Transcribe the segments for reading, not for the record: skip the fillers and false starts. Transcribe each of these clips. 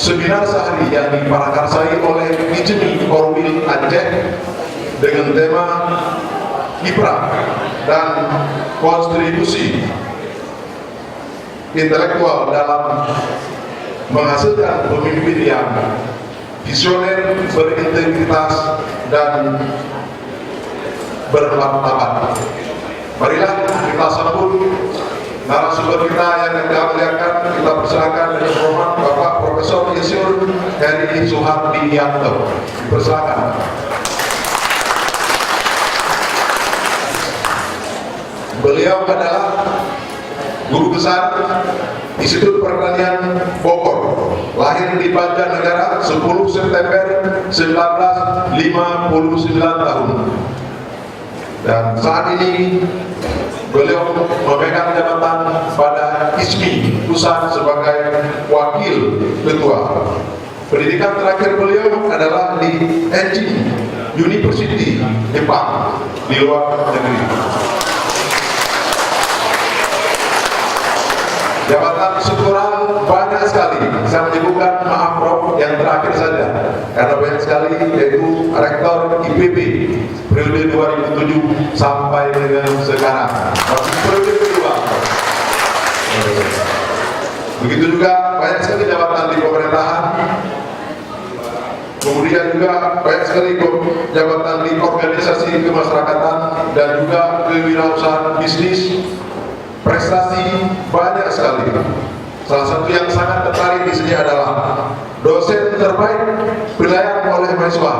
seminar sehari yang diparakarsai oleh IJMI Korwil Aceh dengan tema kiprah dan kontribusi intelektual dalam menghasilkan pemimpin yang visioner, berintegritas, dan bermartabat. Marilah kita sambut narasumber kita yang kita muliakan. Kita persilakan dengan hormat Bapak Profesor Insinyur Heri Suhardiyanto. Persilakan. Beliau adalah Guru Besar Institut Pertanian Bogor, lahir di Banjarnegara 10 September 1959 tahun. Dan saat ini beliau memegang jabatan pada ISMI Pusat sebagai Wakil Ketua. Pendidikan terakhir beliau adalah di Enjing University Jepang di luar negeri. Jabatan struktural banyak sekali. Saya menyebutkan, maaf Prof, yang terakhir saja karena banyak sekali, yaitu Rektor IPB periode 2007 sampai dengan sekarang, masih periode kedua. Begitu juga banyak sekali jabatan di pemerintahan, kemudian juga banyak sekali jabatan di organisasi kemasyarakatan dan juga kewirausahaan bisnis. Prestasi banyak sekali. Salah satu yang sangat tertarik di sini adalah dosen terbaik penilaian oleh mahasiswa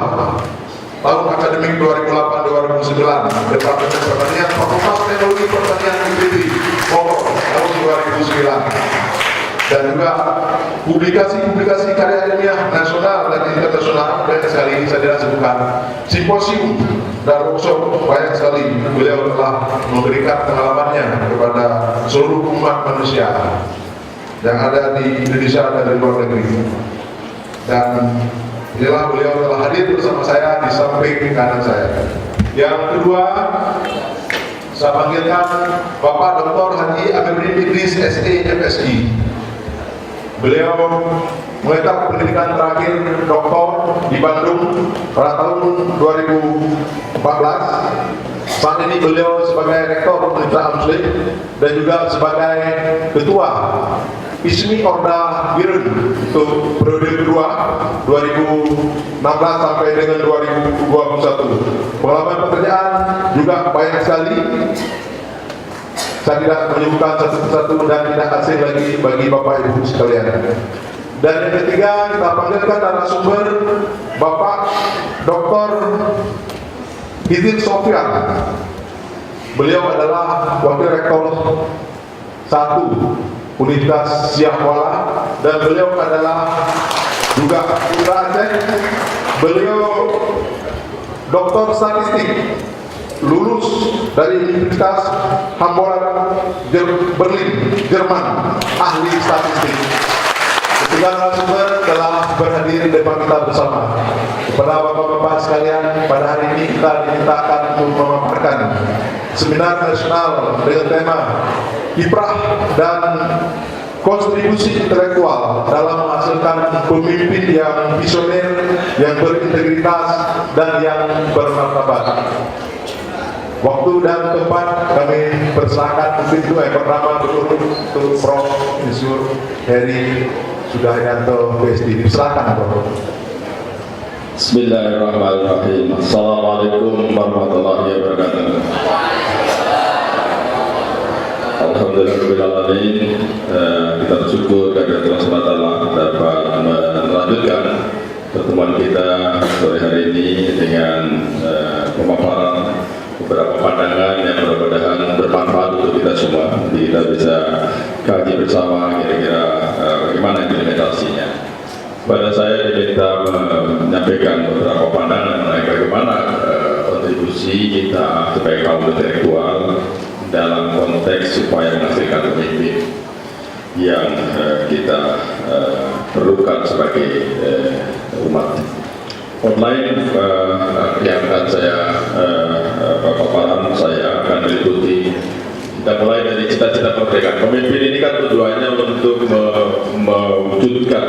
tahun akademik 2008-2009 Departemen Pertanian Fakultas Teknologi Pertanian IPB Bogor tahun 2009. Dan juga publikasi-publikasi karya ilmiah nasional dan internasional banyak sekali saya tidak sebutkan. Simposium dan workshop banyak sekali beliau telah memberikan pengalamannya kepada seluruh umat manusia yang ada di Indonesia dan di luar negeri. Dan inilah beliau telah hadir bersama saya di samping kanan saya. Yang kedua, saya panggilkan Bapak Dr. Haji Amiruddin Idris SE MSI. Beliau menetap pendidikan terakhir doktor di Bandung pada tahun 2014. Saat ini beliau sebagai rektor Universitas Muslim dan juga sebagai ketua ISMI Orda Birun untuk periode kedua 2016 sampai dengan 2021. Pengalaman pekerjaan juga banyak sekali. Saya tidak menyebutkan satu persatu dan tidak asing lagi bagi Bapak Ibu sekalian. Dan yang ketiga, kita panggilkan narasumber Bapak Dr. Hidin Sofyan. Beliau adalah Wakil Rektor 1 Universitas Siahwala dan beliau adalah juga putra Aceh. Beliau Doktor Statistik, lulus dari Universitas Humboldt Berlin, Jerman, ahli statistik. Ketiga narasumber telah berhadir di depan kita bersama. Kepada bapak-bapak sekalian, pada hari ini kita dimintakan untuk memaparkan seminar nasional dengan tema kiprah dan kontribusi intelektual dalam menghasilkan pemimpin yang visioner, yang berintegritas, dan yang bermartabat. Waktu dan tempat kami persilakan mungkin itu yang pertama untuk Prof. Insinyur Heri Suhardiyanto PhD. Silakan Prof. Bismillahirrahmanirrahim. Assalamualaikum warahmatullahi wabarakatuh. Alhamdulillahirrahmanirrahim. Kita bersyukur karena Tuhan SWT dapat melanjutkan pertemuan kita sore hari ini dengan pemaparan beberapa pandangan yang mudah-mudahan bermanfaat untuk kita semua. Jadi kita bisa kaji bersama kira-kira bagaimana implementasinya. Pada saya diminta menyampaikan beberapa pandangan mengenai bagaimana kontribusi kita sebagai kaum intelektual dalam konteks supaya menghasilkan pemimpin yang kita perlukan sebagai umat. Online yang akan saya paparan saya akan meliputi, kita mulai dari cita-cita merdeka. Pemimpin ini kan tujuannya untuk mewujudkan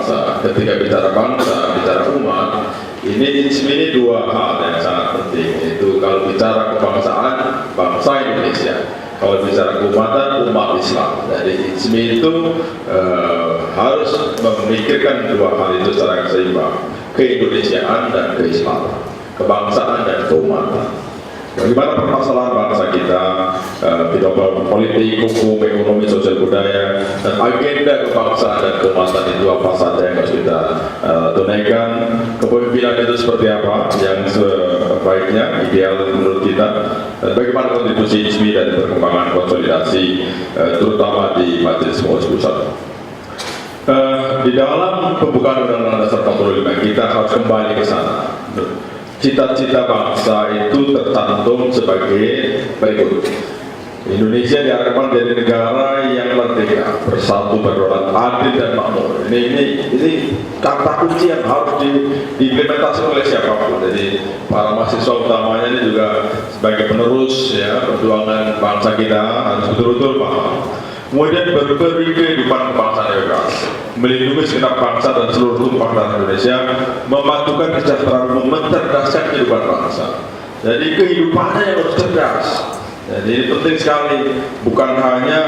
bangsa. Ketika bicara bangsa, bicara umat, ini dua hal yang sangat penting. Itu kalau bicara kebangsaan, bangsa Indonesia. Kalau bicara keumatan, umat Islam. Jadi ISMI itu harus memikirkan dua hal itu secara seimbang, keindonesiaan dan keislaman, kebangsaan dan keumatan. Bagaimana permasalahan bangsa kita, politik, hukum, ekonomi, sosial budaya, dan agenda kebangsaan dan keumatan itu apa saja yang harus kita tunaikan. Kepemimpinan itu seperti apa yang sebaiknya, ideal menurut kita, dan bagaimana kontribusi ISMI dan perkembangan konsolidasi, terutama di Majelis Pengurus Pusat. Di dalam pembukaan Undang-Undang Dasar 45 kita harus kembali ke sana. Cita-cita bangsa itu tercantum sebagai berikut. Indonesia diharapkan menjadi negara yang merdeka, bersatu, berdaulat, adil dan makmur. Ini kata kunci yang harus diimplementasi oleh siapapun. Jadi para mahasiswa utamanya ini juga sebagai penerus ya perjuangan bangsa kita harus betul-betul paham. Kemudian berberi kehidupan kebangsaan demokrasi, melindungi segenap bangsa dan seluruh tumpah darah Indonesia, memajukan kesejahteraan umum, mencerdaskan kehidupan bangsa. Jadi kehidupannya yang harus cerdas. Jadi ini penting sekali, bukan hanya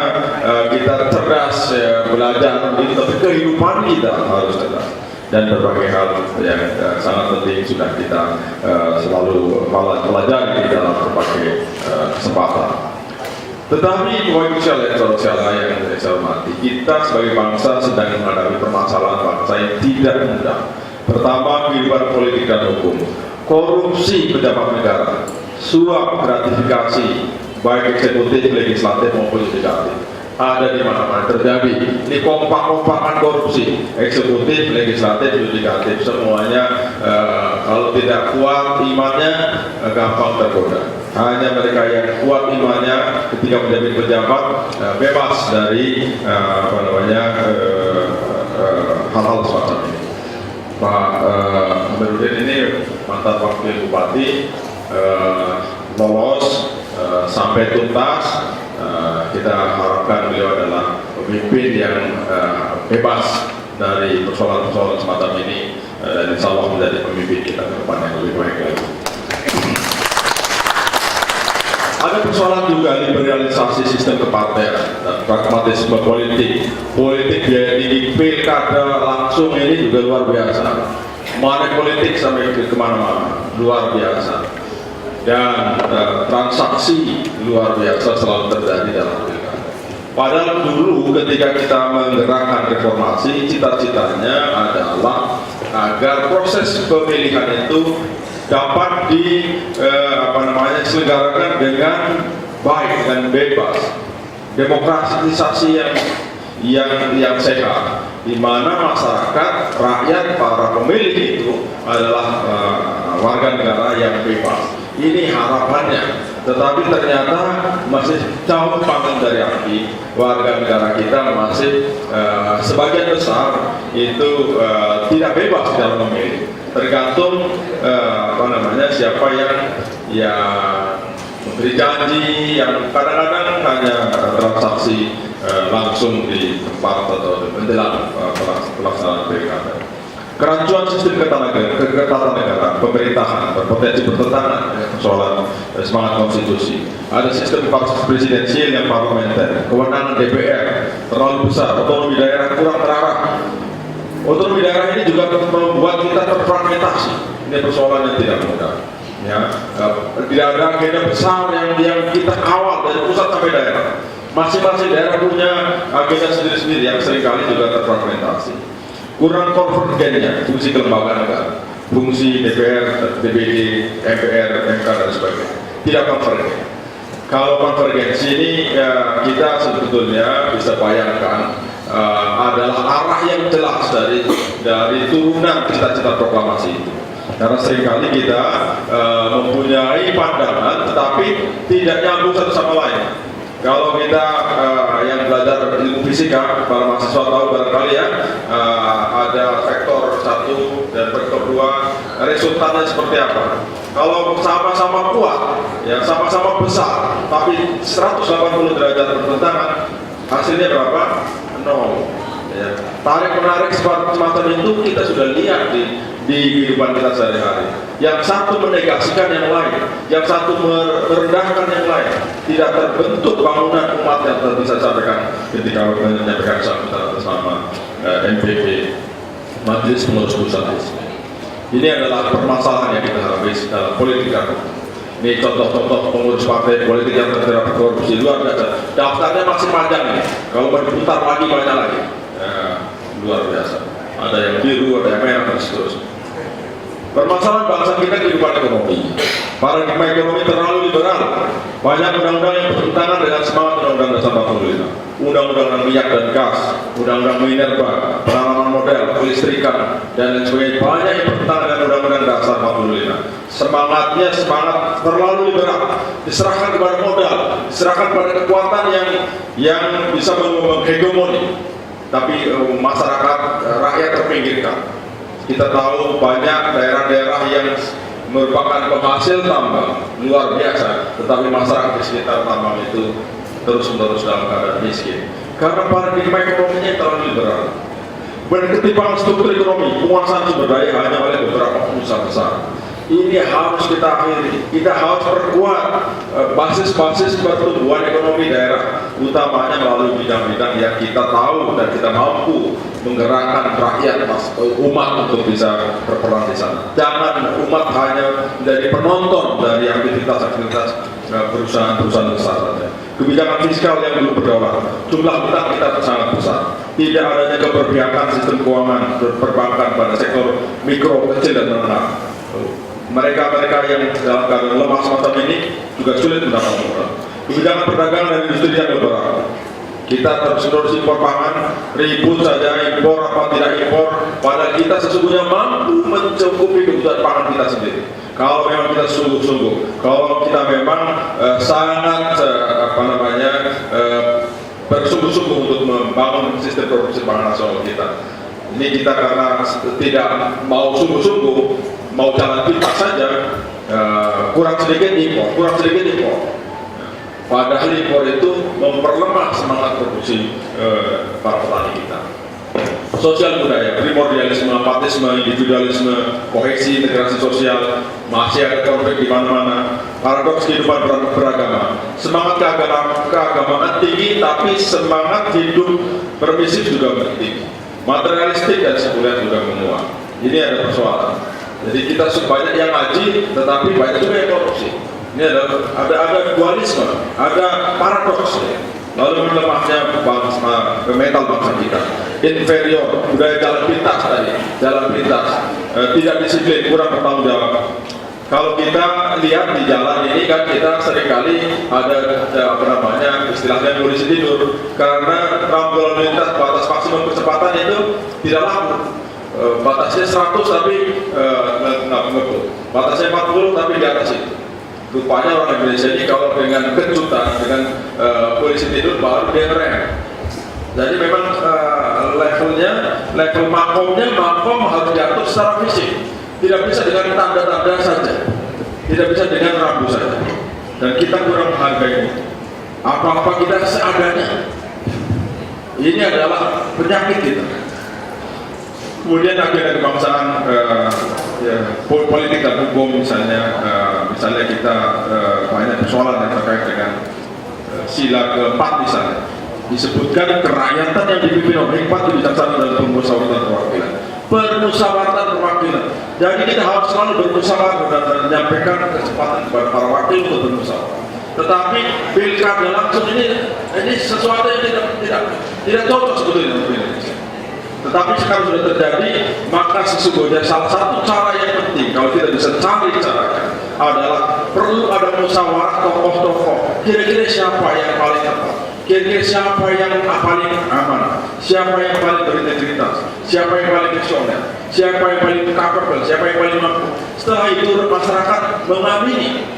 kita cerdas ya, belajar, tapi kehidupan kita harus cerdas. Dan berbagai hal yang sangat penting sudah kita selalu pelajari di dalam berbagai kesempatan. Tetapi Bapak Ibu sekalian, saudara yang saya hormati, kita sebagai bangsa sedang menghadapi permasalahan bangsa yang tidak mudah. Pertama, kehidupan politik dan hukum, korupsi pejabat negara, suap gratifikasi baik eksekutif, legislatif maupun yudikatif, ada di mana-mana terjadi. Ini kompak-kompakan korupsi, eksekutif, legislatif, yudikatif, semuanya kalau tidak kuat imannya gampang tergoda. Hanya mereka yang kuat imannya ketika menjadi pejabat bebas dari hal-hal semacam ini. Pak Amiruddin ini mantan wakil bupati, lolos sampai tuntas. Kita harapkan beliau adalah pemimpin yang bebas dari persoalan-persoalan semacam ini dan insya Allah menjadi pemimpin kita ke depan yang lebih baik lagi. Ada persoalan juga liberalisasi sistem kepartean dan pragmatisme politik. Politik biaya tinggi, pilkada langsung ini juga luar biasa. Money politik sampai kemana-mana, luar biasa. Dan transaksi luar biasa selalu terjadi dalam pilkada. Padahal dulu ketika kita menggerakkan reformasi, cita-citanya adalah agar proses pemilihan itu dapat diselenggarakan dengan baik dan bebas, demokratisasi yang sehat, di mana masyarakat, rakyat, para pemilih itu adalah warga negara yang bebas. Ini harapannya, tetapi ternyata masih jauh panggang dari api. Warga negara kita masih sebagian besar itu tidak bebas dalam memilih. Tergantung siapa yang memberi janji, yang kadang-kadang hanya transaksi langsung di tempat atau menjelang pelaksanaan pilkada. Kerancuan sistem ketatanegaraan pemerintahan berpotensi bertentangan dengan persoalan semangat konstitusi. Ada sistem presidensial yang parlementer, kewenangan DPR terlalu besar, otonomi daerah kurang terarah. Otonomi daerah ini juga membuat kita terfragmentasi. Ini persoalan yang tidak mudah. Ya, tidak ada agenda besar yang kita kawal dari pusat sampai daerah. Masing-masing daerah punya agenda sendiri-sendiri yang seringkali juga terfragmentasi. Kurang konvergennya fungsi kelembagaan negara, fungsi DPR, DPD, MPR, MK dan sebagainya tidak konvergen. Kalau konvergensi ini kita sebetulnya bisa bayangkan adalah arah yang jelas dari turunan cita-cita proklamasi itu. Karena seringkali kita mempunyai pandangan tetapi tidak nyambung satu sama lain. Kalau kita yang belajar ilmu fisika, para mahasiswa tahu barangkali ya, ada vektor 1 dan vektor 2, resultannya seperti apa. Kalau sama-sama kuat, ya sama-sama besar, tapi 180 derajat bertentangan, hasilnya berapa? 0. Ya. Tarik menarik semacam itu kita sudah lihat di kehidupan kita sehari-hari. Yang satu menegasikan yang lain, yang satu merendahkan yang lain. Tidak terbentuk bangunan umat yang bisa sampaikan ketika menyampaikan sambutan atas nama MPP, Majelis Pengurus Pusat. Ini adalah permasalahan yang kita hadapi dalam politik kita. Ini contoh-contoh pengurus partai politik yang terjerat korupsi luar biasa. Daftarnya masih panjang ini. Kalau mau diputar lagi banyak lagi. Luar biasa. Ada yang biru, ada yang merah dan seterusnya. Permasalahan bangsa kita kehidupan ekonomi. Paradigma ekonomi terlalu liberal. Banyak undang-undang yang bertentangan dengan semangat Undang-Undang Dasar 45. Undang-undang minyak dan gas, Undang-undang minerba, penanaman modal, kelistrikan, dan lain sebagainya. Banyak yang bertentangan dengan Undang-Undang Dasar 45. Semangatnya semangat terlalu liberal. Diserahkan kepada modal, diserahkan pada kekuatan yang bisa menghegemoni. Tapi masyarakat, rakyat terpinggirkan. Kita tahu banyak daerah-daerah yang merupakan penghasil tambang luar biasa, tetapi masyarakat di sekitar tambang itu terus-menerus dalam keadaan miskin. Karena paradigma ekonominya terlalu liberal. Ketimpangan struktur ekonomi, penguasaan sumber daya hanya oleh beberapa pengusaha besar. Ini harus kita akhiri. Kita harus perkuat basis-basis pertumbuhan ekonomi daerah, utamanya melalui bidang-bidang yang kita tahu dan kita mampu menggerakkan rakyat, umat untuk bisa berperan di sana. Jangan umat hanya menjadi penonton dari aktivitas-aktivitas perusahaan-perusahaan besar saja. Kebijakan fiskal yang belum berdaulat, jumlah utang kita sangat besar. Tidak adanya keberpihakan sistem keuangan perbankan pada sektor mikro, kecil dan menengah. Mereka yang dalam keadaan lemah semacam ini juga sulit mendapat modal. Kebijakan perdagangan dan industri yang liberal. Kita terus impor pangan, ribut saja impor apa tidak impor, padahal kita sesungguhnya mampu mencukupi kebutuhan pangan kita sendiri. Kalau memang kita sungguh-sungguh, kalau kita memang sangat bersungguh-sungguh untuk membangun sistem produksi pangan nasional kita. Ini kita karena tidak mau sungguh-sungguh, mau jalan pintas saja, kurang sedikit impor. Padahal impor itu memperlemah semangat produksi para petani kita. Sosial budaya, primordialisme, apatisme, individualisme, kohesi, integrasi sosial, masih ada konflik di mana-mana. Paradoks kehidupan beragama. Semangat keagamaan tinggi, tapi semangat hidup permisif juga tinggi. Materialistik dan sekuler juga menguat. Ini ada persoalan. Jadi kita banyak yang ngaji, tetapi banyak juga yang korupsi. Ini ada dualisme, ada paradoks. Lalu melemahnya mental bangsa kita. Inferior, budaya jalan pintas tadi, tidak disiplin, kurang bertanggung jawab. Kalau kita lihat di jalan ini kan kita seringkali ada istilahnya polisi tidur karena rambu lalu lintas batas maksimum kecepatan itu tidak laku. Batasnya 100 tapi batasnya 40 tapi di atas itu. Rupanya orang Indonesia ini kalau dengan kejutan, dengan polisi tidur baru dia ngerem. Jadi memang level makom harus diatur secara fisik. Tidak bisa dengan tanda-tanda saja, tidak bisa dengan rambu saja. Dan kita kurang menghargai itu. Apa-apa kita seadanya. Ini adalah penyakit kita. Kemudian agenda kebangsaan, politik dan hukum misalnya kita banyak persoalan yang terkait dengan sila keempat misalnya. Disebutkan kerakyatan yang dipimpin oleh hikmat kebijaksanaan dan permusyawaratan perwakilan. Permusyawaratan perwakilan. Jadi kita harus selalu bermusyawarah dan menyampaikan kesempatan kepada para wakil untuk bermusyawarah. Tetapi pilkada langsung ini sesuatu yang tidak cocok sebetulnya untuk Indonesia. Tetapi sekarang sudah terjadi, maka sesungguhnya salah satu cara yang penting kalau kita bisa cari caranya adalah perlu ada musyawarah tokoh-tokoh. Kira-kira siapa yang paling tepat? Kira-kira siapa yang paling aman? Siapa yang paling berintegritas? Siapa yang paling visioner? Siapa yang paling capable? Siapa yang paling mampu? Setelah itu masyarakat mengamini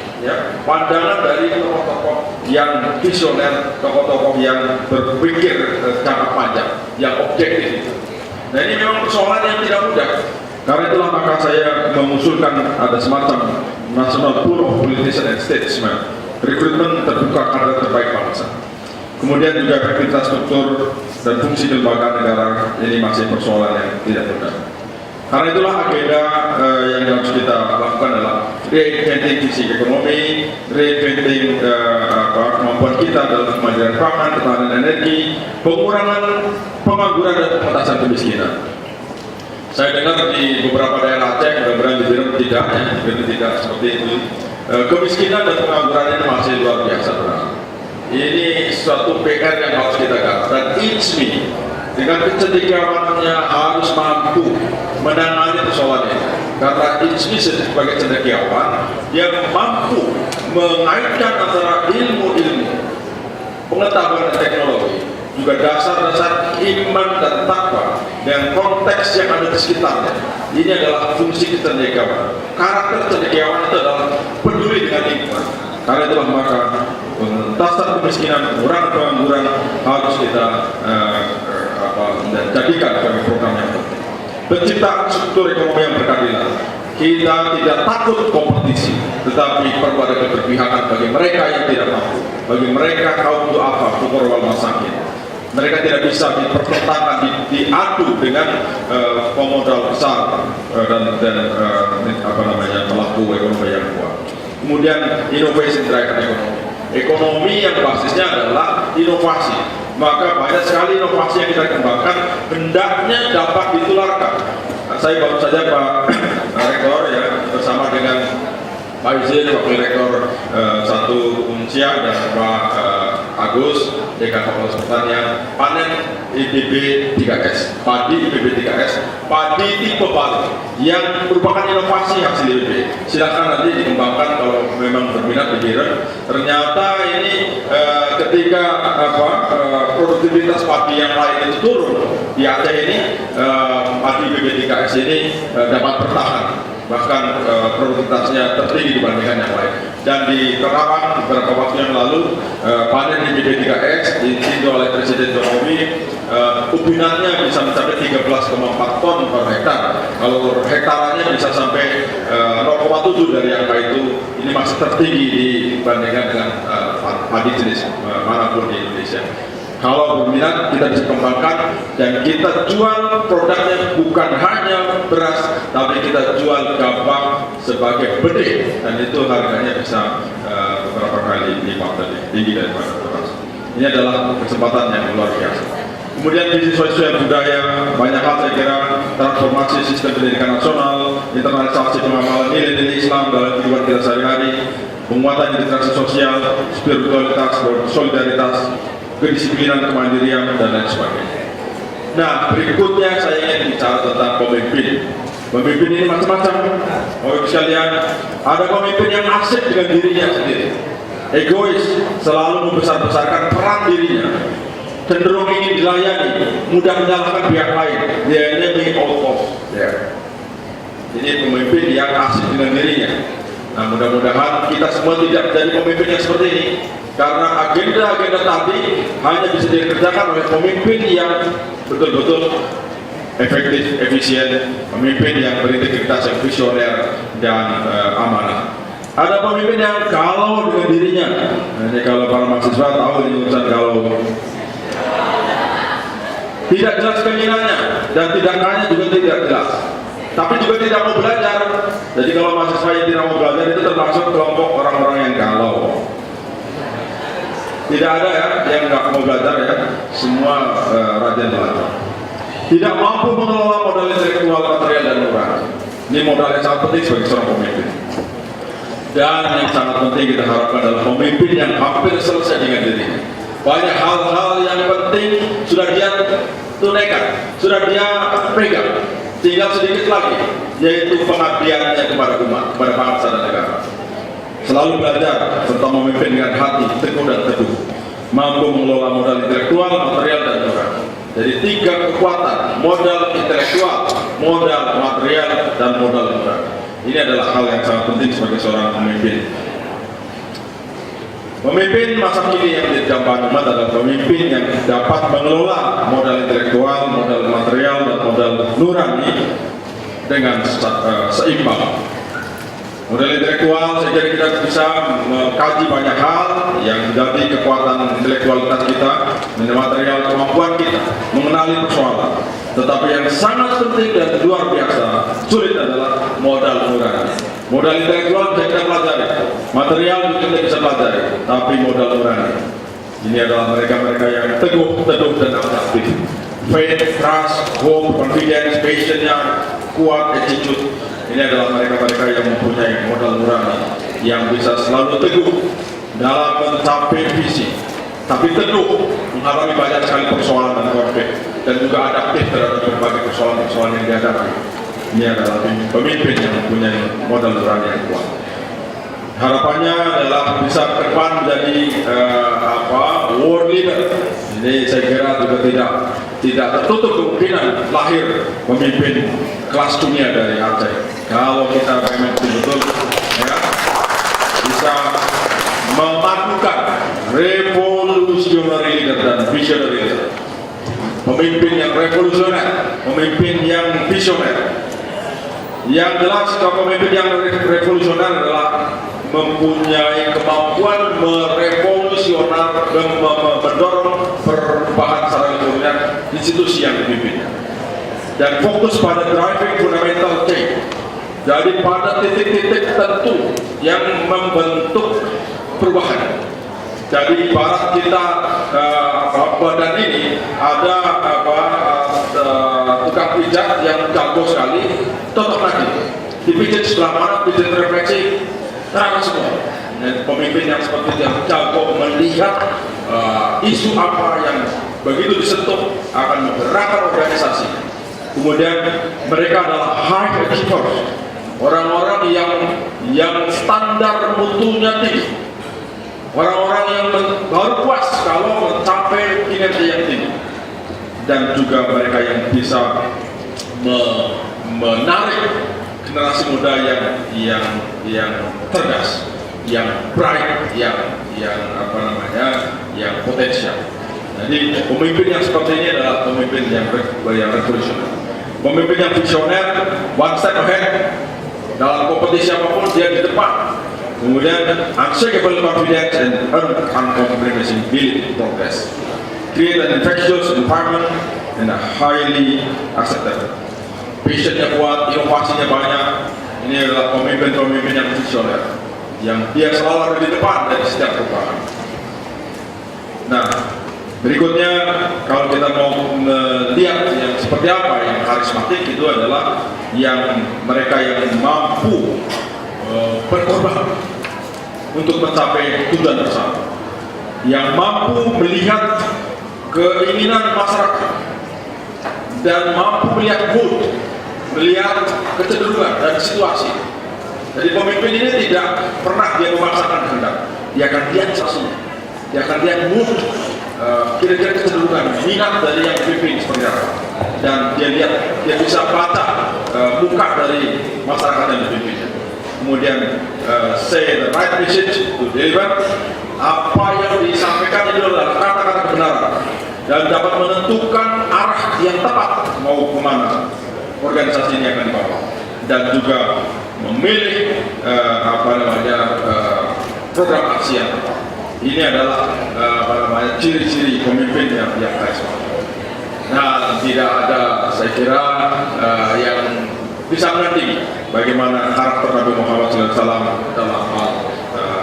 pandangan dari tokoh-tokoh yang visioner, tokoh-tokoh yang berpikir jangka panjang, yang objektif itu. Nah ini memang persoalan yang tidak mudah. Karena itulah maka saya mengusulkan ada semacam National Pool of Politicians and Statesmen, rekrutmen terbuka kader terbaik bangsa. Kemudian juga efektivitas struktur dan fungsi kelembagaan negara ini masih persoalan yang tidak mudah. Karena itulah agenda yang harus kita lakukan adalah reinventing visi ekonomi, reinventing kemampuan kita dalam kemandirian pangan, ketahanan energi, pengurangan pengangguran dan pengentasan kemiskinan. Saya dengar di beberapa daerah Aceh, mudah-mudahan di Biren tidak seperti itu. Kemiskinan dan pengangguran ini masih luar biasa berat. Ini suatu PR yang harus kita garap, dan ICMI dengan kecendekiawannya harus mampu menangani persoalan ini. Karena ICMI sebagai cendekiawan, dia mampu mengaitkan antara ilmu-ilmu, pengetahuan dan teknologi, juga dasar-dasar iman dan takwa dengan konteks yang ada di sekitarnya. Ini adalah fungsi kecendekiawan. Karakter cendekiawan itu adalah peduli dengan lingkungan. Karena itulah maka pengentasan kemiskinan, pengurangan pengangguran harus kita jadikan sebagai program yang penting. Penciptaan struktur ekonomi yang berkeadilan. Kita tidak takut kompetisi, tetapi perlu ada keberpihakan bagi mereka yang tidak mampu, bagi mereka kaum du'afa, fuqara wal masakin. Mereka tidak bisa dipertentangkan, diadu dengan pemodal besar dan pelaku ekonomi yang kuat. Kemudian inovasi terkait ekonomi yang basisnya adalah inovasi. Maka banyak sekali inovasi yang kita kembangkan hendaknya dapat ditularkan. Saya baru saja Pak Rektor ya bersama dengan Pak Izin, Wakil Rektor 1 Unsia dan Pak Agus, Dekan Fakultas Pertanian, panen IPB 3S, padi IPB 3S, padi tipe Bali yang merupakan inovasi hasil IPB. Silakan nanti dikembangkan kalau memang berminat di Biren. Ternyata ini ketika produktivitas padi yang lain itu turun di Aceh ini, padi IPB 3S ini dapat bertahan. Bahkan produktivitasnya tertinggi dibandingkan yang lain. Dan di Kerawang beberapa waktu yang lalu panen di IPB3X ditinjau oleh Presiden Jokowi, ubinannya bisa mencapai 13,4 ton per hektar. Kalau hektarannya bisa sampai 0,7 dari angka itu. Ini masih tertinggi dibandingkan dengan padi jenis manapun di Indonesia. Kalau berminat kita bisa kembangkan dan kita jual produknya bukan hanya beras, tapi kita jual gabah sebagai benih, dan itu harganya bisa beberapa kali lipat lebih tinggi daripada beras. Ini adalah kesempatan yang luar biasa. Kemudian bisnis sosial budaya, banyak hal saya kira, transformasi sistem pendidikan nasional, internalisasi pengamalan nilai-nilai Islam dalam kehidupan kita sehari-hari, penguatan literasi sosial, spiritualitas, solidaritas, kedisiplinan, kemandirian, dan lain sebagainya. Nah, berikutnya saya ingin bicara tentang pemimpin. Pemimpin ini macam-macam. Bapak sekalian, ada pemimpin yang asik dengan dirinya sendiri, egois, selalu membesar-besarkan peran dirinya, cenderung ingin dilayani, mudah menyalahkan pihak lain. Dia enemy all cost. Ini pemimpin yang asik dengan dirinya. Nah, mudah-mudahan kita semua tidak menjadi pemimpin yang seperti ini. Karena agenda-agenda tadi hanya bisa dikerjakan oleh pemimpin yang betul-betul efektif, efisien, pemimpin yang berintegritas, yang visioner, dan amanah. Ada pemimpin yang galau dengan dirinya. Ini kalau para mahasiswa tahu ini urusan galau. Tidak jelas keinginannya, dan tindakannya juga tidak jelas. Tapi juga tidak mau belajar. Jadi kalau mahasiswa yang tidak mau belajar itu termasuk kelompok orang-orang yang galau. Tidak ada ya yang nggak mau belajar ya, semua rajin belajar. Tidak mampu mengelola modal intelektual, material, dan nurani. Ini modal yang sangat penting sebagai seorang pemimpin. Dan yang sangat penting kita harapkan adalah pemimpin yang hampir selesai dengan dirinya. Banyak hal-hal yang penting sudah dia tunaikan, sudah dia pegang. Tinggal sedikit lagi, yaitu pengabdiannya kepada umat, kepada bangsa dan negara. Selalu belajar tentang memimpin dengan hati teguh dan teduh, mampu mengelola modal intelektual, material, dan nurani. Jadi 3 kekuatan: modal intelektual, modal material, dan modal nurani. Ini adalah hal yang sangat penting sebagai seorang pemimpin. Pemimpin masa kini yang didambakan umat adalah pemimpin yang dapat mengelola modal intelektual, modal material, dan modal nurani dengan seimbang. Modal intelektual, saya kira kita bisa mengkaji banyak hal yang menjadi kekuatan intelektualitas kita, material kemampuan kita, mengenali persoalan. Tetapi yang sangat penting dan luar biasa sulit adalah modal nurani. Modal intelektual bisa kita pelajari, material juga kita bisa pelajari, tapi modal nurani. Ini adalah mereka-mereka yang teguh dan adaptif. Faith, trust, hope, confidence, passion yang kuat, attitude. Ini adalah mereka-mereka yang mempunyai modal nurani, yang bisa selalu teguh dalam mencapai visi, tapi teguh menghadapi banyak sekali persoalan dan konflik, dan juga adaptif terhadap berbagai persoalan-persoalan yang dihadapi. Ini adalah pemimpin yang mempunyai modal nurani yang kuat. Harapannya adalah bisa ke depan menjadi world leader. Ini saya kira juga tidak tertutup kemungkinan lahir pemimpin kelas dunia dari Aceh. Kalau kita memang betul-betul ya, bisa memadukan revolutionary leader dan visionary leader. Pemimpin yang revolusioner, pemimpin yang visioner. Yang jelas kalau pemimpin yang revolusioner adalah mempunyai kemampuan merevolusioner dan mendorong perubahan secara lingkungan institusi yang dipimpinnya, dan fokus pada driving fundamental change. Jadi pada titik-titik tertentu yang membentuk perubahan. Jadi ibarat kita badan ini ada tukang pijat yang jago sekali, tetap lagi dipijat sebelah mana, pijat refleksi terang semua. Dan pemimpin yang seperti yang jago melihat isu apa yang begitu disentuh akan menggerakkan organisasi. Kemudian mereka adalah high achievers, orang-orang yang standar mutunya tinggi, orang-orang yang baru puas kalau mencapai kinerja yang tinggi, dan juga mereka yang bisa menarik generasi muda yang cerdas, yang bright, yang potensial. Jadi pemimpin yang seperti ini adalah pemimpin yang revolusioner, pemimpin yang visioner, one step ahead dalam kompetisi apapun dia di depan. Kemudian unshakable confidence and uncompromising ability to progress, create an infectious environment and a highly acceptable. Passionnya kuat, inovasinya banyak. Ini adalah pemimpin-pemimpin yang visioner, yang dia selalu ada di depan dari setiap perubahan. Nah, berikutnya kalau kita mau melihat yang seperti apa yang karismatik, itu adalah yang mereka yang mampu berkorban untuk mencapai tujuan bersama, yang mampu melihat keinginan masyarakat dan mampu melihat mood, melihat kecenderungan dan situasi. Jadi pemimpin ini tidak pernah dia memaksakan kehendak, dia akan lihat situasinya, dia akan lihat mood, kira-kira kecenderungan, minat dari yang dipimpin seperti apa, dan dia bisa baca muka dari masyarakat yang dipimpinnya. Kemudian say the right message to deliver, apa yang disampaikan itu adalah kata-kata kebenaran dan dapat menentukan arah yang tepat mau kemana organisasi ini akan dibawa, dan juga memilih program aksi yang tepat. Ini adalah ciri-ciri pemimpin yang karismatik. Nah, tidak ada saya kira yang bisa menandingi bagaimana karakter Nabi Muhammad SAW dalam hal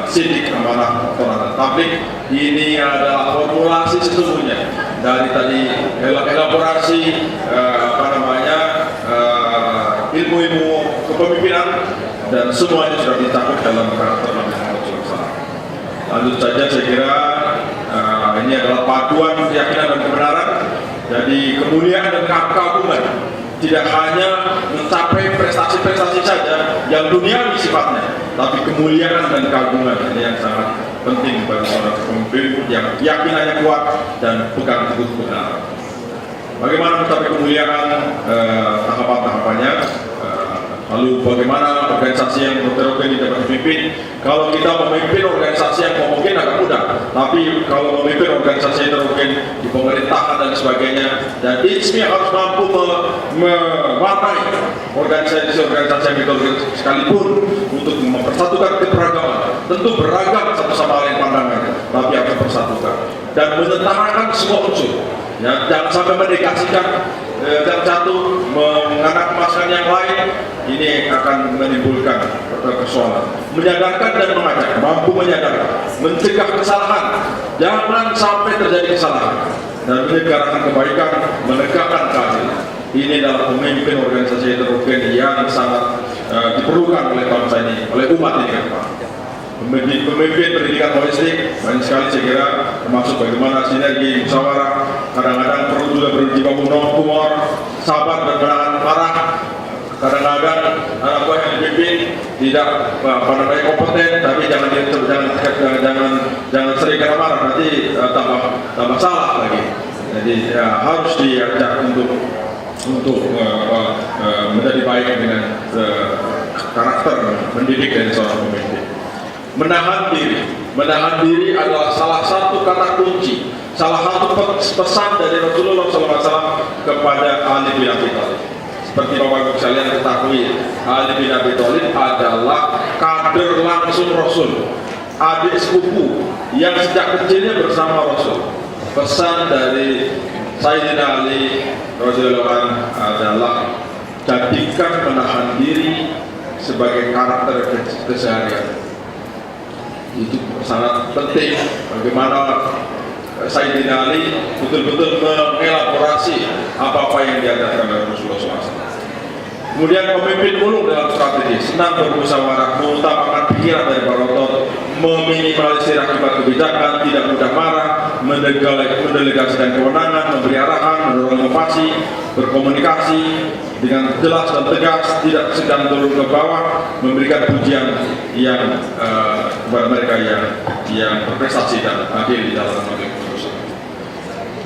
sidik, amanah, dan tabligh. Ini adalah formulasi sesungguhnya dari tadi elaborasi ilmu-ilmu kepemimpinan, dan semuanya sudah dicakup dalam karakter Nabi Muhammad SAW. Lanjut saja, saya kira ini adalah paduan keyakinan dan kebenaran. Jadi kemuliaan dan keagungan tidak hanya mencapai prestasi-prestasi saja yang duniawi sifatnya, tapi kemuliaan dan keagungan ini yang sangat penting bagi seorang pemimpin yang keyakinannya kuat dan pegang teguh kebenaran. Bagaimana mencapai kemuliaan, tahapan-tahapannya? Lalu bagaimana organisasi yang heterogen dapat dipimpin? Kalau kita memimpin organisasi yang mungkin agak mudah, tapi kalau memimpin organisasi heterogen di pemerintahan dan sebagainya, dan ISMI harus mampu mewarnai organisasi-organisasi yang heterogen sekalipun untuk mempersatukan keberagaman. Tentu beragam satu sama lain pandangan, tapi harus mempersatukan dan menentangkan semua unsur. Ya, jangan sampai mendegasikan yang satu menganak-emaskan yang lain, ini akan menimbulkan persoalan. Menyadarkan dan mengajak, mampu menyadarkan, mencegah kesalahan, jangan sampai terjadi kesalahan, dan menegakkan kebaikan, menegakkan keadilan. Ini adalah pemimpin organisasi heterogen yang sangat diperlukan oleh bangsa ini, oleh umat ini kan Pak. Pemimpin pendidikan holistik banyak sekali saya kira, termasuk bagaimana sinergi musyawarah, kadang-kadang perlu juga berjiwa humor, sabar dan menahan marah. Kadang-kadang anak buah yang dipimpin tidak kompeten, tapi jangan sering kena marah, nanti tambah salah lagi. Jadi harus diajak untuk menjadi baik dengan karakter mendidik dari seorang pemimpin. Menahan diri adalah salah satu kata kunci, salah satu pesan dari Rasulullah SAW kepada Ali bin Abi Thalib. Seperti Bapak-Ibu sekalian ketahui, Ali bin Abi Thalib adalah kader langsung Rasul, adik sepupu yang sejak kecilnya bersama Rasul. Pesan dari Sayyidina Ali radhiyallahu anhu adalah jadikan menahan diri sebagai karakter keseharian. Itu sangat penting bagaimana Sayyidina Ali betul-betul mengelaborasi apa-apa yang diajarkan oleh Rasulullah SAW. Kemudian pemimpin ulung dalam strategi, senang bermusyawarah, mengutamakan pikiran dari barotot, meminimalisir akibat kebijakan, tidak mudah marah, mendelegasikan kewenangan, memberi arahan, mendorong inovasi, berkomunikasi dengan jelas dan tegas, tidak sedang turun ke bawah, memberikan pujian yang kepada mereka yang berprestasi dan adil di dalam memimpin urusan.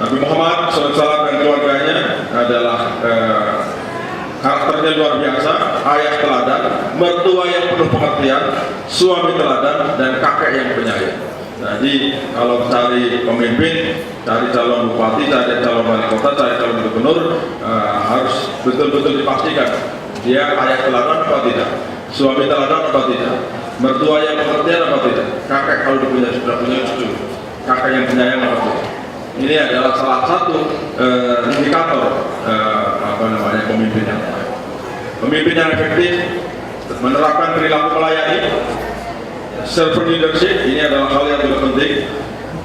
Nabi Muhammad SAW dan keluarganya adalah karakternya luar biasa, ayah teladan, mertua yang penuh pengertian, suami teladan, dan kakek yang penyayang. Jadi kalau cari pemimpin, cari calon bupati, cari calon wali kota, cari calon gubernur, harus betul-betul dipastikan dia ayah teladan atau tidak, suami teladan atau tidak, mertua yang pengertian atau tidak, kakek kalau sudah punya cucu, kakek yang penyayang atau tidak. Ini adalah salah satu indikator pemimpin yang baik. Pemimpin yang efektif menerapkan perilaku melayani, self leadership, ini adalah hal yang juga penting.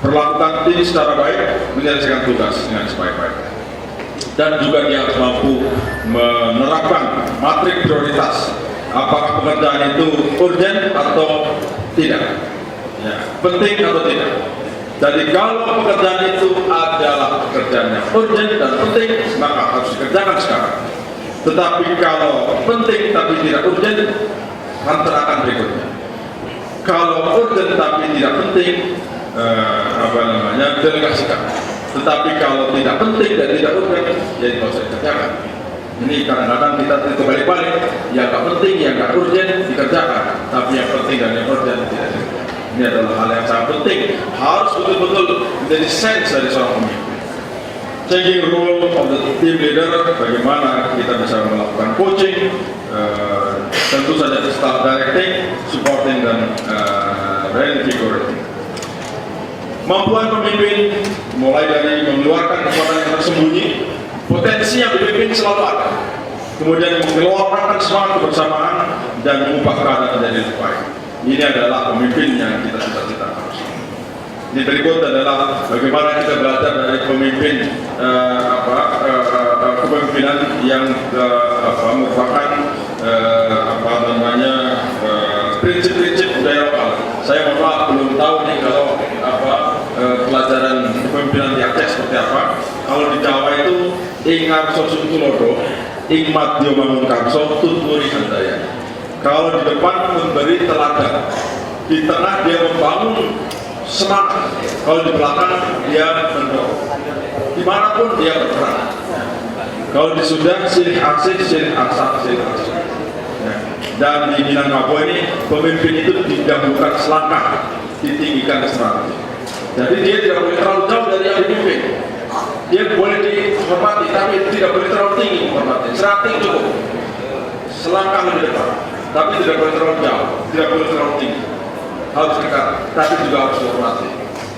Perlakukan tim secara baik, menyelesaikan tugas dengan sebaik-baiknya. Dan juga dia harus mampu menerapkan matrik prioritas. Apakah pekerjaan itu urgent atau tidak? Ya, penting atau tidak? Jadi kalau pekerjaan itu adalah pekerjaan yang urgent dan penting, maka harus dikerjakan sekarang. Tetapi kalau penting tapi tidak urgent, hantarkan berikutnya. Kalau urgent tapi tidak penting, delegasikan. Tetapi kalau tidak penting dan tidak urgent, ya tidak usah dikerjakan. Ini kadang-kadang kita terbalik-balik, yang nggak penting, yang nggak urgent dikerjakan, tapi yang penting dan yang urgent tidak dikerjakan. Ini adalah hal yang sangat penting, harus betul-betul menjadi sense dari seorang pemimpin. Changing role of the team leader, bagaimana kita bisa melakukan coaching, tentu saja staff directing, supporting, dan reinvigorating. Kemampuan pemimpin mulai dari mengeluarkan kekuatan yang tersembunyi, potensi yang dipimpin selalu ada, kemudian mengeluarkan semangat kebersamaan dan mengubah keadaan menjadi lebih baik. Ini adalah pemimpin yang kita cita-citakan. Ini berikut adalah bagaimana kita belajar dari pemimpin kepemimpinan yang merupakan prinsip-prinsip budaya lokal. Saya mohon maaf belum tahu nih kalau pelajaran kepemimpinan di Aceh seperti apa. Kalau di Jawa itu ingarso suntulodo, ikmat diomangun karso, tuturi handaya. Kalau di depan memberi teladan, di tengah dia membangun semangat, kalau di belakang dia mendorong, dimanapun dia berperan. Kalau di Sunda silih aksih, silih aksa, silih aksih. Nah, Dan di Minangkabau ini pemimpin itu didahulukan selangkah, ditinggikan strategi. Jadi dia tidak boleh terlalu jauh dari yang dipimpin. Dia boleh dihormati, tapi tidak boleh terlalu tinggi menghormati. Strategi cukup, selangkah lebih depan, tapi tidak boleh terlalu jauh, tidak boleh terlalu tinggi. Harus dekat, tapi juga harus dihormati.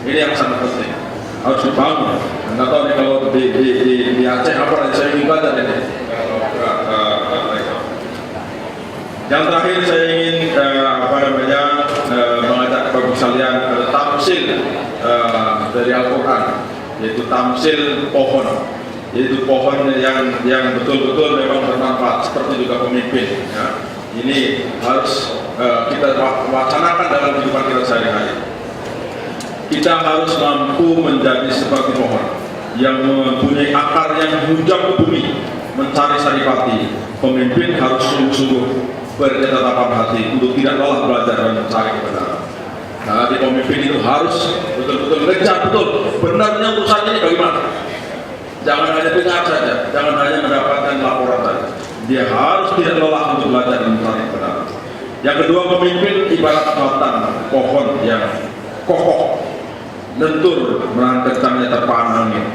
Ini yang sangat penting, harus dibangun. Nggak tahu nih kalau di Aceh apa yang saya ingin belajar ini. Yang terakhir saya ingin mengajak kepada sekalian tamsil dari Al-Quran, yaitu tamsil pohon, yaitu pohon yang betul-betul memang bermanfaat, seperti juga pemimpin. Ya. Ini harus kita wacanakan dalam kehidupan kita sehari-hari. Kita harus mampu menjadi seperti pohon yang mempunyai akar yang menghunjam ke bumi, mencari saripati. Pemimpin harus sungguh-sungguh berketetapan hati untuk tidak lelah belajar dan mencari kebenaran. Nah, di pemimpin itu harus betul-betul ngejar betul benarnya urusan ini bagaimana. Jangan hanya dengar saja, jangan hanya mendapatkan laporan saja. Dia harus tidak lelah untuk belajar dan mencari kebenaran. Yang kedua, pemimpin ibarat batang pohon yang kokoh, lentur, menahan kencangnya terpaan angin.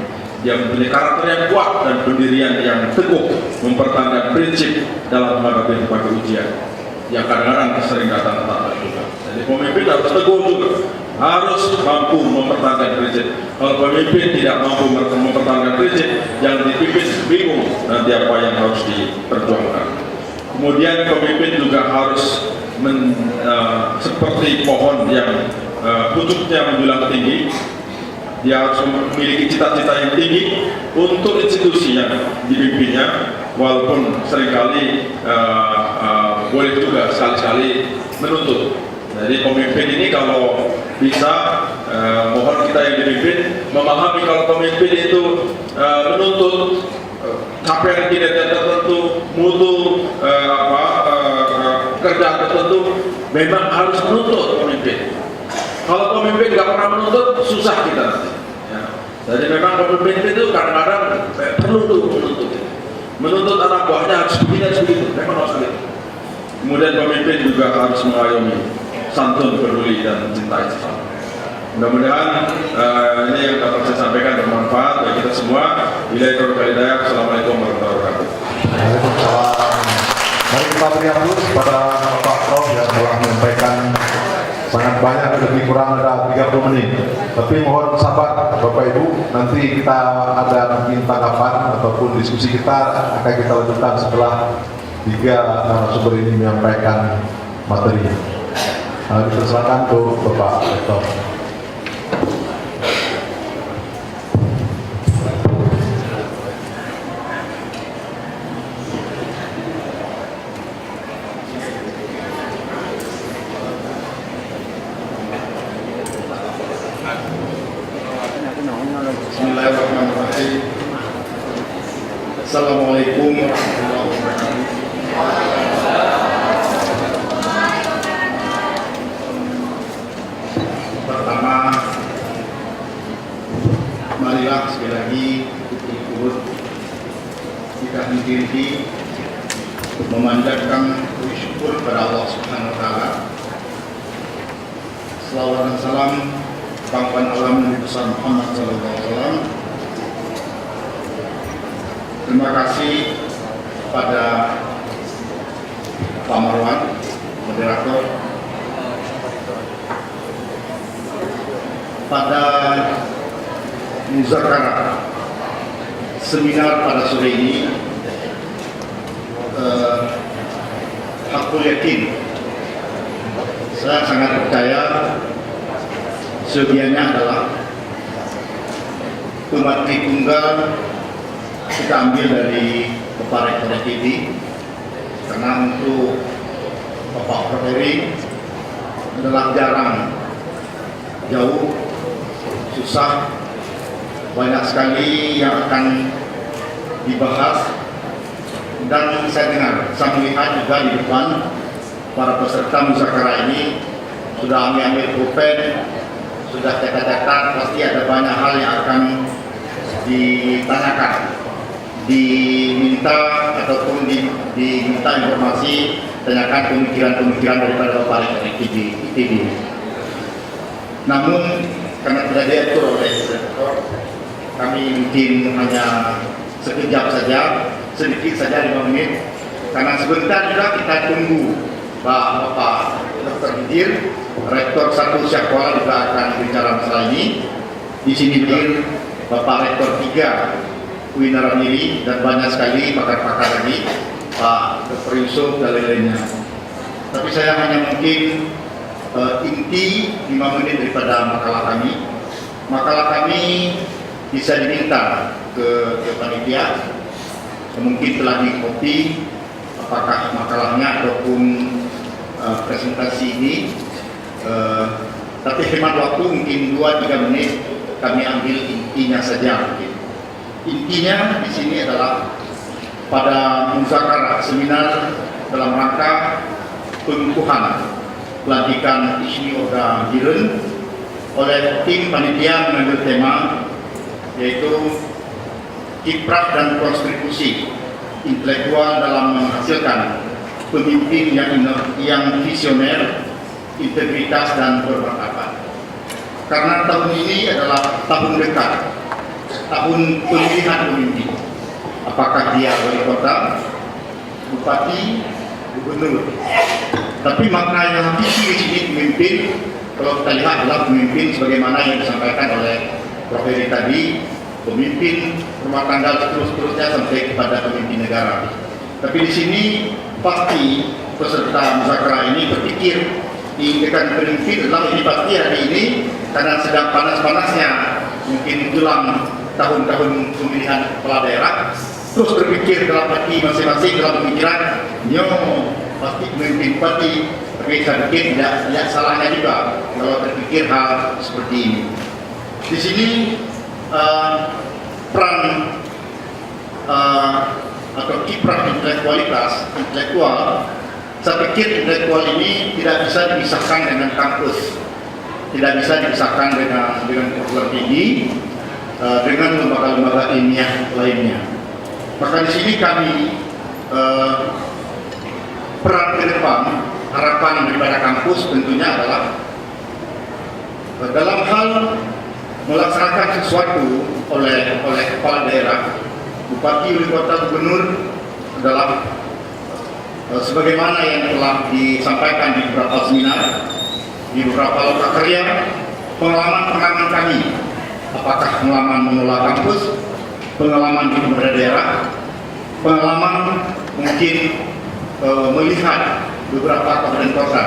Dia mempunyai karakter yang kuat dan pendirian yang teguh, mempertahankan prinsip dalam menghadapi berbagai ujian yang kadang-kadang sering datang tak juga. Jadi pemimpin harus teguh juga, harus mampu mempertahankan prinsip. Kalau pemimpin tidak mampu mempertahankan prinsip, yang dipimpin bingung nanti apa yang harus diperjuangkan. Kemudian pemimpin juga harus seperti pohon yang pucuknya menjulang tinggi. Dia harus memiliki cita-cita yang tinggi untuk institusi yang dipimpinnya, walaupun seringkali boleh juga sekali-sekali menuntut. Jadi pemimpin ini kalau bisa mohon kita yang dipimpin memahami kalau pemimpin itu menuntut capaian kinerja tertentu, mutu kerja tertentu, memang harus menuntut pemimpin. Kalau pemimpin nggak pernah menuntut, susah kita nanti. Ya. Jadi memang pemimpin itu kadang-kadang perlu menuntut anak buahnya harus begini, harus begitu. Memang harus begitu. Kemudian pemimpin juga harus mengayomi, santun, peduli, dan mencintai sesama. Mudah-mudahan ini yang dapat saya sampaikan bermanfaat bagi kita semua. Assalamualaikum warahmatullahi wabarakatuh. Waalaikumsalam. Mari kita beri aplaus pada Bapak Prof yang telah menyampaikan sangat banyak, lebih kurang ada 30 menit. Tapi mohon sabar Bapak Ibu, nanti kita ada mungkin tanggapan ataupun diskusi kita akan kita lanjutkan setelah 3 narasumber ini menyampaikan materi. Dipersilakan untuk Bapak Rektor. Bismillahirrahmanirrahim. Assalamualaikum warahmatullahi wabarakatuh. Pertama, marilah sekali lagi ikut kita sendiri memanjatkan puji syukur kepada Allah Subhanahu wa taala. Selawat dan salam pangkuan alam Nabi besar Muhammad SAW. Terima kasih pada Pak Marwan, moderator, pada muzakarah seminar pada sore ini. Hakul yakin, saya sangat percaya sebiannya adalah umat Tritunggal kita ambil dari Bapak Rektor TV, karena untuk Bapak Proferi adalah jarang, jauh, susah, banyak sekali yang akan dibahas. Dan saya dengar, saya melihat juga di depan para peserta muzakarah ini sudah ambil pulpen, sudah catat-catat, pasti ada banyak hal yang akan ditanyakan, diminta ataupun diminta informasi, tanyakan pemikiran-pemikiran daripada Bapak Rektor ITB. Namun karena tidak diatur oleh rektor, kami mungkin hanya sekejap saja, sedikit saja 5 menit, karena sebentar juga kita tunggu Bapak Dr. Hidir, Rektor 1 Syahkuala juga akan bicara masalah ini. Di sini hadir Bapak Rektor 3 UIN Naramiri dan banyak sekali pakar-pakar lagi, Pak Dr. Yusuf dan lain-lainnya. Tapi saya hanya mungkin inti 5 menit daripada makalah kami. Makalah kami bisa diminta ke panitia, mungkin telah dikopi apakah makalahnya ataupun presentasi ini, tapi hemat waktu mungkin 2-3 menit kami ambil intinya saja. Intinya di sini adalah pada muzakarah seminar dalam rangka pengukuhan pelantikan Ismi Oda Giren oleh tim panitia mengambil tema yaitu kiprah dan kontribusi intelektual dalam menghasilkan pemimpin yang visioner, integritas dan bermartabat. Karena tahun ini adalah tahun dekat, tahun pemilihan pemimpin. Apakah dia wali kota, bupati, gubernur. Tapi makna yang hakiki di sini pemimpin, kalau kita lihat adalah pemimpin sebagaimana yang disampaikan oleh Prof. Heri tadi, pemimpin rumah tangga seterusnya sampai kepada pemimpin negara. Tapi di sini pasti peserta muzakarah ini berpikir diinginkan pemimpin adalah ini pasti hari ini karena sedang panas-panasnya mungkin menjelang tahun-tahun pemilihan kepala daerah, terus berpikir dalam hati masing-masing dalam pemikiran, pasti pemimpin pasti. Tapi saya pikir tidak salahnya juga kalau berpikir hal seperti ini. Di sini peran atau kiprah intelektual, saya pikir intelektual ini tidak bisa dipisahkan dengan kampus, tidak bisa dipisahkan dengan perguruan tinggi, dengan lembaga-lembaga ilmiah lainnya. Maka di sini kami peran ke depan, harapan daripada kampus tentunya adalah dalam hal melaksanakan sesuatu oleh kepala daerah, bupati, wali kota, gubernur adalah sebagaimana yang telah disampaikan di beberapa seminar, di beberapa lokal karya, pengalaman kami, apakah pengalaman mengelola kampus, pengalaman di pemerintah daerah, pengalaman mungkin melihat beberapa kabupaten kota.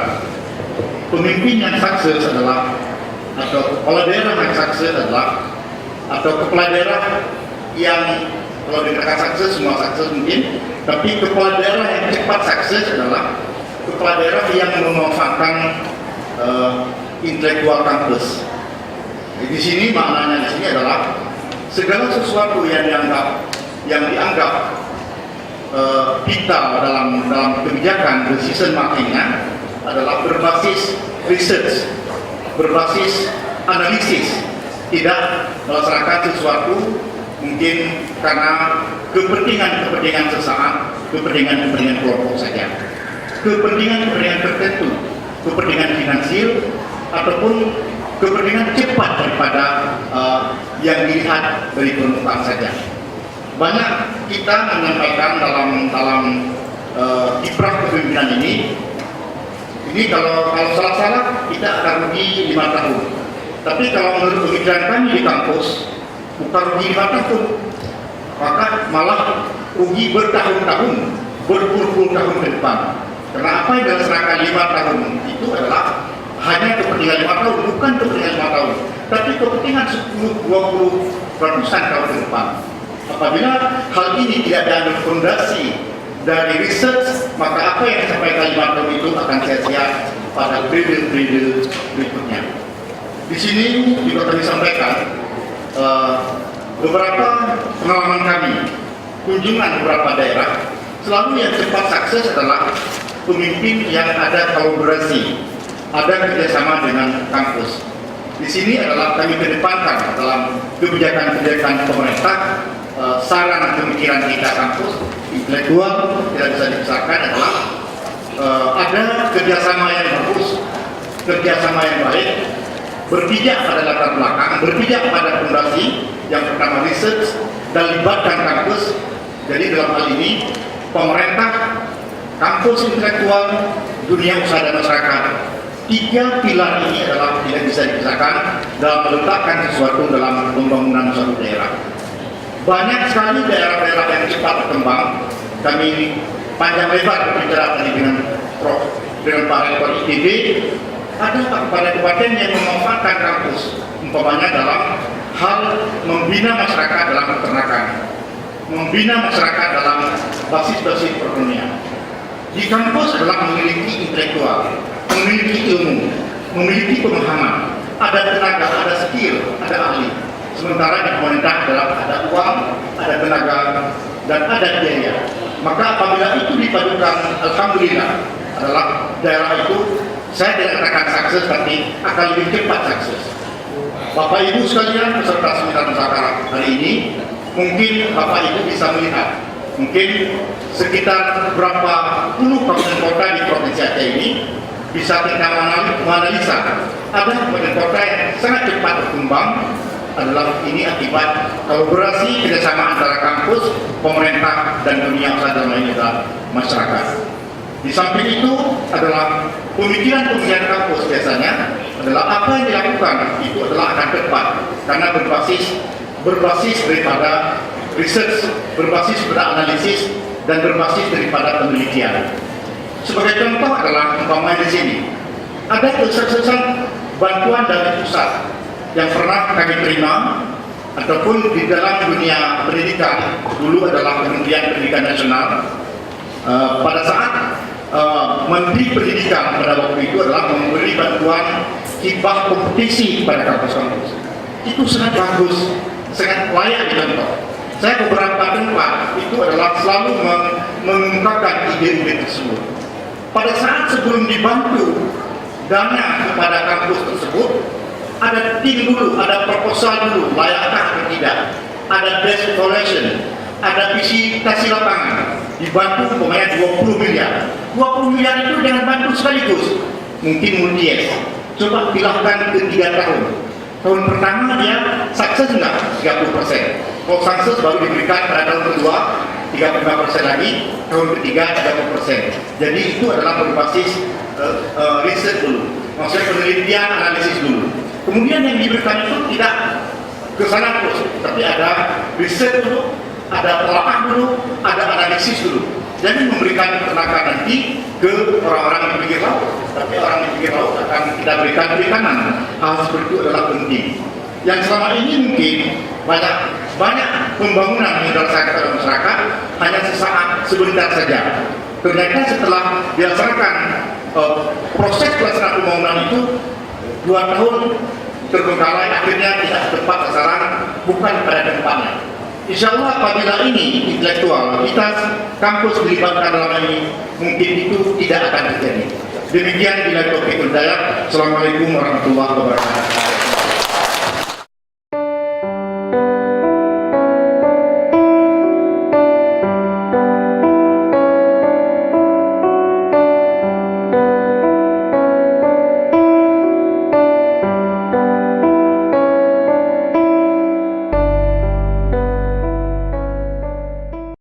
Pemimpin yang sukses adalah, atau kepala daerah yang sukses adalah, atau kepala daerah yang kalau dikatakan sukses, semua sukses mungkin, tapi kepala daerah yang cepat sukses adalah kepala daerah yang memanfaatkan intelektual kampus. Di sini maknanya di sini adalah segala sesuatu yang dianggap vital dalam kebijakan decision makingnya adalah berbasis research, berbasis analisis, tidak melaksanakan sesuatu mungkin karena kepentingan sesaat, kepentingan kelompok saja, kepentingan tertentu, kepentingan finansial ataupun kepentingan cepat daripada yang dilihat dari permukaan saja. Banyak kita menyampaikan dalam kiprah kepemimpinan ini kalau salah kita akan rugi 5 tahun. Tapi kalau menurut pemikiran kami di kampus, bukan rugi 5 tahun, maka malah rugi bertahun-tahun, berpuluh-puluh tahun ke depan. Karena apa yang dilaksanakan 5 tahun itu adalah hanya kepentingan 5 tahun, bukan kepentingan 5 tahun, tapi kepentingan 10, 20, ratusan tahun ke depan. Apabila hal ini tidak ada fondasi dari research, maka apa yang disampaikan 5 tahun itu akan sia-sia pada periode berikutnya. Di sini juga kami sampaikan beberapa pengalaman kami, kunjungan beberapa daerah, selalu yang cepat sukses adalah pemimpin yang ada kolaborasi, ada kerjasama dengan kampus. Di sini adalah kami kedepankan dalam kebijakan-kebijakan pemerintah, saran pemikiran kita kampus intelektual tidak bisa dipisahkan adalah ada kerjasama yang bagus, kerjasama yang baik, berpijak pada latar belakang, berpijak pada fondasi yang pertama research dan libatkan kampus. Jadi dalam hal ini pemerintah, kampus intelektual, dunia usaha dan masyarakat. Tiga pilar ini adalah tidak bisa dipisahkan dalam meletakkan sesuatu dalam pembangunan suatu daerah. Banyak sekali daerah-daerah yang cepat berkembang. Kami panjang lebar berbicara tadi dengan Pak Rektor ITB. Ada kabupaten-kabupaten yang memanfaatkan kampus, umpamanya dalam hal membina masyarakat dalam peternakan, membina masyarakat dalam basis-basis perekonomian. Di kampus adalah memiliki intelektual, memiliki ilmu, memiliki pemahaman, ada tenaga, ada skill, ada ahli. Sementara di pemerintah adalah ada uang, ada tenaga, dan ada biaya. Maka apabila itu dipadukan, alhamdulillah, adalah daerah itu, saya tidak katakan sukses, tapi akan lebih cepat sukses. Bapak Ibu sekalian, peserta seminar musyawarah hari ini, mungkin Bapak Ibu bisa melihat, mungkin sekitar berapa puluh kabupaten kota di Provinsi Aceh ini bisa kita menganalisa. Ada kabupaten kota yang sangat cepat berkembang, adalah ini akibat kolaborasi kerjasama antara kampus, pemerintah, dan dunia usaha dan lainnya masyarakat. Di samping itu adalah pemikiran-pemikiran kampus biasanya adalah apa yang dilakukan itu adalah akan tepat karena berbasis daripada research, berbasis pada analisis, dan berbasis daripada penelitian. Sebagai contoh adalah umpamanya di sini ada kesuksesan bantuan dari pusat yang pernah kami terima ataupun di dalam dunia pendidikan. Dulu adalah Kementerian Pendidikan Nasional. Pada saat Menteri Pendidikan pada waktu itu adalah memberi bantuan hibah kompetisi pada kampus-kampus. Itu sangat bagus, sangat layak dicontoh. Saya beberapa tempat itu adalah selalu mengungkapkan ide-ide tersebut. Pada saat sebelum dibantu dana kepada kampus tersebut, ada tim dulu, ada proposal dulu, layakkah atau tidak, ada desk collection, ada visitasi lapangan, dibantu umpamanya 20 miliar. 20 miliar itu jangan bantu sekaligus, mungkin multi-yes. Coba pilahkan ke 3 tahun. Tahun pertama dia sukses enggak? 30%. Kalau sukses baru diberikan pada tahun kedua 35% lagi, tahun ketiga 30%. Jadi itu adalah berbasis riset dulu, maksudnya penelitian, analisis dulu. Kemudian yang diberikan itu tidak ke sana terus, tapi ada riset dulu, ada telaah dulu, ada analisis dulu. Jadi memberikan tenaga nanti ke orang-orang di pinggir laut, tapi orang di pinggir laut akan kita berikan perikanan. Hal seperti itu adalah penting. Yang selama ini mungkin banyak pembangunan yang dirasakan oleh masyarakat hanya sesaat, sebentar saja. Ternyata setelah dilaksanakan proses pelaksanaan pembangunan itu 2 tahun terbengkalai, akhirnya tidak tepat sasaran, bukan pada tempatnya. Insya Allah apabila ini intelektual, kita kampus dilibatkan dalam ini, mungkin itu tidak akan terjadi. Demikian bila taufiq hidayah. Assalamualaikum warahmatullahi wabarakatuh.